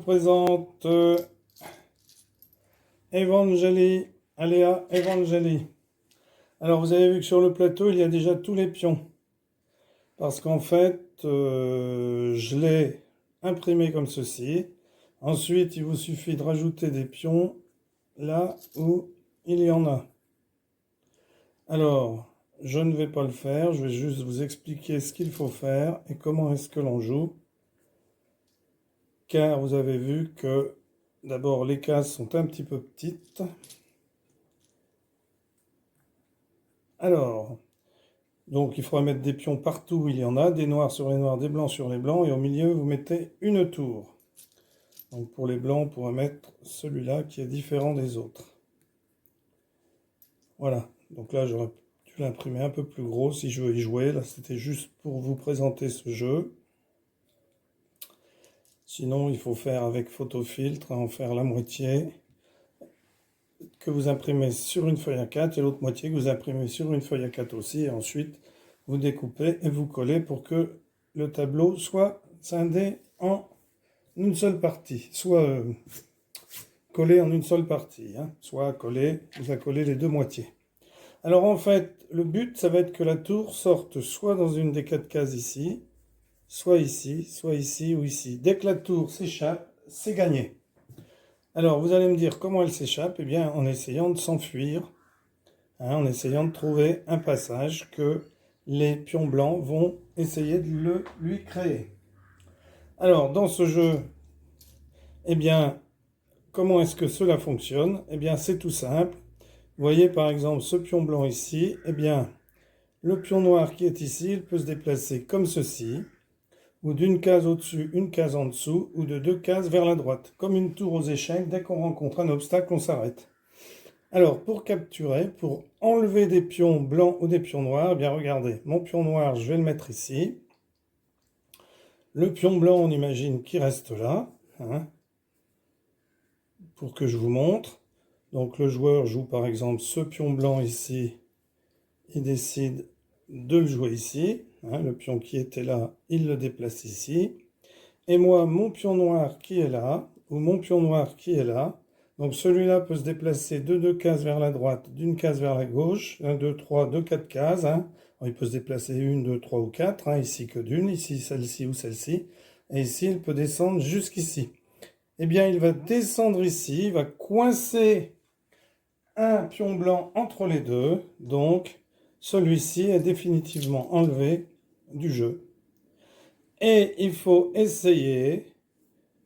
présente Evangeli, Aléa Evangeli. Alors vous avez vu que sur le plateau il y a déjà tous les pions. Parce qu'en fait, je l'ai imprimé comme ceci. Ensuite, il vous suffit de rajouter des pions là où il y en a. Alors, je ne vais pas le faire, je vais juste vous expliquer ce qu'il faut faire et comment est-ce que l'on joue. Car vous avez vu que d'abord les cases sont un petit peu petites. Alors, donc il faudra mettre des pions partout où il y en a, des noirs sur les noirs, des blancs sur les blancs, et au milieu vous mettez une tour. Donc pour les blancs, on pourra mettre celui-là qui est différent des autres. Voilà, donc là j'aurais dû l'imprimer un peu plus gros si je veux y jouer. Là c'était juste pour vous présenter ce jeu. Sinon il faut faire avec photofiltre, en faire la moitié que vous imprimez sur une feuille A4 et l'autre moitié que vous imprimez sur une feuille A4 aussi. Et ensuite vous découpez et vous collez pour que le tableau soit scindé en une seule partie, soit collé en une seule partie, soit collé, vous accolez les deux moitiés. Alors en fait, le but, ça va être que la tour sorte soit dans une des quatre cases ici, soit ici ou ici. Dès que la tour s'échappe, c'est gagné. Alors vous allez me dire comment elle s'échappe? Eh bien en essayant de s'enfuir, en essayant de trouver un passage que les pions blancs vont essayer de lui créer. Alors dans ce jeu, eh bien, comment est-ce que cela fonctionne? Eh bien c'est tout simple. Vous voyez par exemple ce pion blanc ici, eh bien le pion noir qui est ici, il peut se déplacer comme ceci, ou d'une case au-dessus, une case en dessous, ou de deux cases vers la droite. Comme une tour aux échecs, dès qu'on rencontre un obstacle, on s'arrête. Alors pour capturer, pour enlever des pions blancs ou des pions noirs, eh bien regardez, mon pion noir, je vais le mettre ici. Le pion blanc, on imagine qu'il reste là, pour que je vous montre. Donc le joueur joue par exemple ce pion blanc ici, il décide de le jouer ici, le pion qui était là, il le déplace ici, et moi mon pion noir qui est là, ou mon pion noir qui est là, donc celui-là peut se déplacer de deux cases vers la droite, d'une case vers la gauche, 1, 2, 3, 2, 4 cases, Alors, il peut se déplacer une, deux, trois ou quatre, ici que d'une, ici celle-ci ou celle-ci, et ici il peut descendre jusqu'ici. Eh bien il va descendre ici, il va coincer un pion blanc entre les deux, donc celui-ci est définitivement enlevé du jeu. Et il faut essayer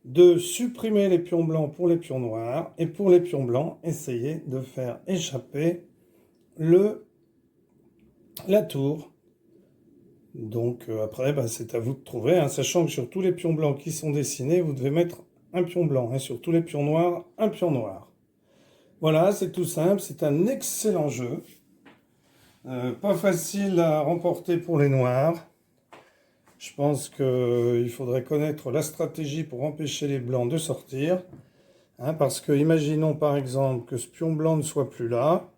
de supprimer les pions blancs pour les pions noirs, et pour les pions blancs, essayer de faire échapper la tour. Donc après, c'est à vous de trouver, sachant que sur tous les pions blancs qui sont dessinés, vous devez mettre un pion blanc, et sur tous les pions noirs, un pion noir. Voilà, c'est tout simple, c'est un excellent jeu. Pas facile à remporter pour les noirs. Je pense qu'il faudrait connaître la stratégie pour empêcher les blancs de sortir. Parce que imaginons par exemple que ce pion blanc ne soit plus là,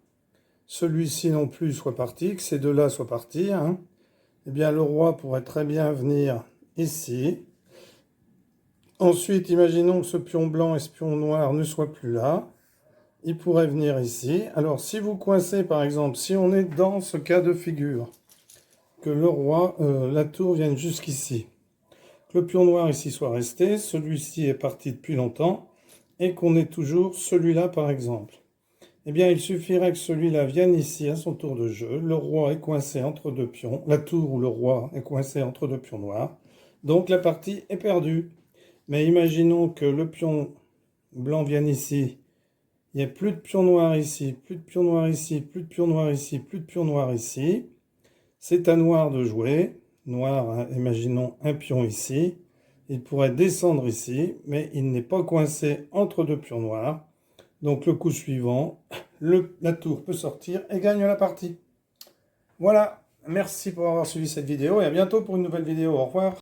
celui-ci non plus soit parti, que ces deux-là soient partis. Eh bien le roi pourrait très bien venir ici. Ensuite, imaginons que ce pion blanc et ce pion noir ne soient plus là. Il pourrait venir ici. Alors si vous coincez par exemple, si on est dans ce cas de figure, que le roi, la tour vienne jusqu'ici, que le pion noir ici soit resté, celui-ci est parti depuis longtemps, et qu'on ait toujours celui-là par exemple. Eh bien il suffirait que celui-là vienne ici à son tour de jeu, le roi est coincé entre deux pions, la tour ou le roi est coincé entre deux pions noirs, donc la partie est perdue. Mais imaginons que le pion blanc vienne ici, il n'y a plus de pion noir ici, plus de pion noir ici, plus de pion noir ici, plus de pion noir ici. C'est à noir de jouer. Noir, imaginons un pion ici. Il pourrait descendre ici, mais il n'est pas coincé entre deux pions noirs. Donc le coup suivant, la tour peut sortir et gagne la partie. Voilà, merci pour avoir suivi cette vidéo et à bientôt pour une nouvelle vidéo. Au revoir.